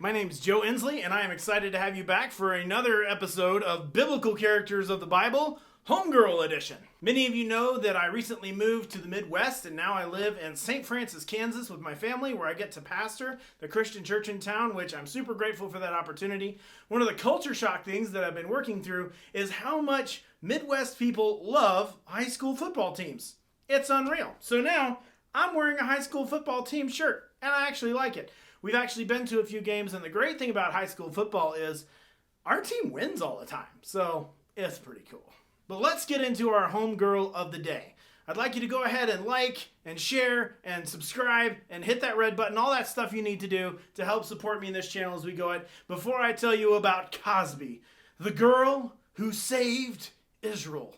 My name's Joe Inslee, and I am excited to have you back for another episode of Biblical Characters of the Bible, Homegirl Edition. Many of you know that I recently moved to the Midwest, and now I live in St. Francis, Kansas with my family, where I get to pastor the Christian church in town, which I'm super grateful for that opportunity. One of the culture shock things that I've been working through is how much Midwest people love high school football teams. It's unreal. So now I'm wearing a high school football team shirt, and I actually like it. We've actually been to a few games, and the great thing about high school football is our team wins all the time, so it's pretty cool. But let's get into our homegirl of the day. I'd like you to go ahead and like and share and subscribe and hit that red button, all that stuff you need to do to help support me in this channel as we go ahead. Before I tell you about Cozbi, the girl who saved Israel.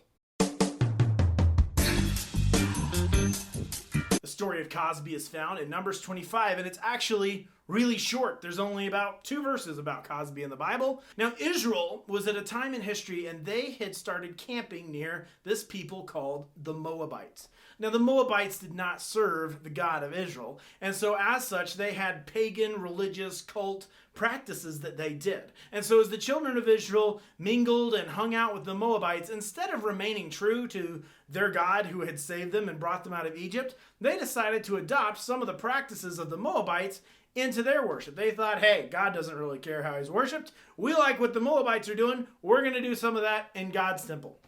The story of Cozbi is found in Numbers 25, and it's actually really short. There's only about 2 verses about Cozbi in the Bible. Now, Israel was at a time in history, and they had started camping near this people called the Moabites. Now, the Moabites did not serve the God of Israel, and so as such, they had pagan, religious, cult practices that they did. And so as the children of Israel mingled and hung out with the Moabites, instead of remaining true to their God who had saved them and brought them out of Egypt, they decided to adopt some of the practices of the Moabites into their worship. They thought, hey, God doesn't really care how he's worshipped. We like what the Moabites are doing. We're going to do some of that in God's temple.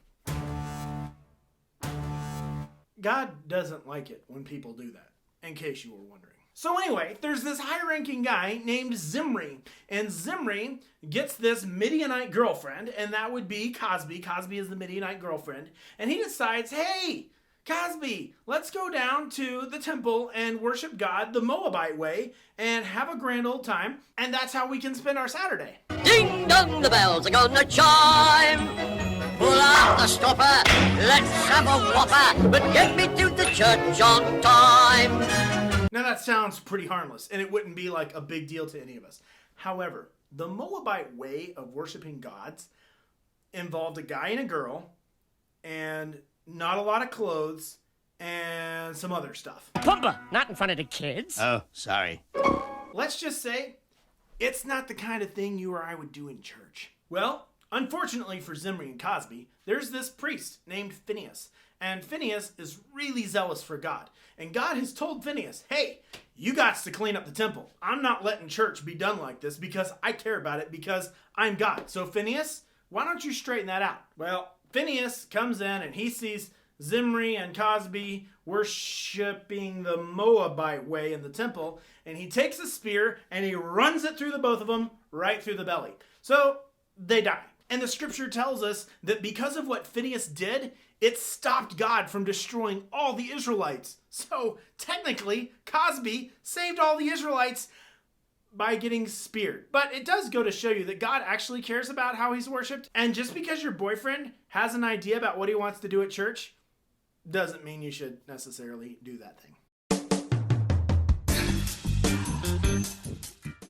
God doesn't like it when people do that, in case you were wondering. So anyway, there's this high-ranking guy named Zimri, and Zimri gets this Midianite girlfriend, and that would be Cozbi. Cozbi is the Midianite girlfriend, and he decides, hey, Cozbi, let's go down to the temple and worship God the Moabite way and have a grand old time, and that's how we can spend our Saturday. Ding dong, the bells are gonna chime. Pull out the stopper, let's have a whopper, but get me to the church on time. Now that sounds pretty harmless, and it wouldn't be like a big deal to any of us. However, the Moabite way of worshiping gods involved a guy and a girl, and not a lot of clothes, and some other stuff. Pumba, not in front of the kids. Oh, sorry. Let's just say, it's not the kind of thing you or I would do in church. Well, unfortunately for Zimri and Cozbi, there's this priest named Phineas. And Phineas is really zealous for God. And God has told Phineas, hey, you got to clean up the temple. I'm not letting church be done like this because I care about it because I'm God. So Phineas, why don't you straighten that out? Well, Phineas comes in and he sees Zimri and Cozbi worshiping the Moabite way in the temple. And he takes a spear and he runs it through the both of them right through the belly. So they die. And the scripture tells us that because of what Phineas did, it stopped God from destroying all the Israelites. So technically, Cozbi saved all the Israelites by getting speared. But it does go to show you that God actually cares about how he's worshipped. And just because your boyfriend has an idea about what he wants to do at church, doesn't mean you should necessarily do that thing.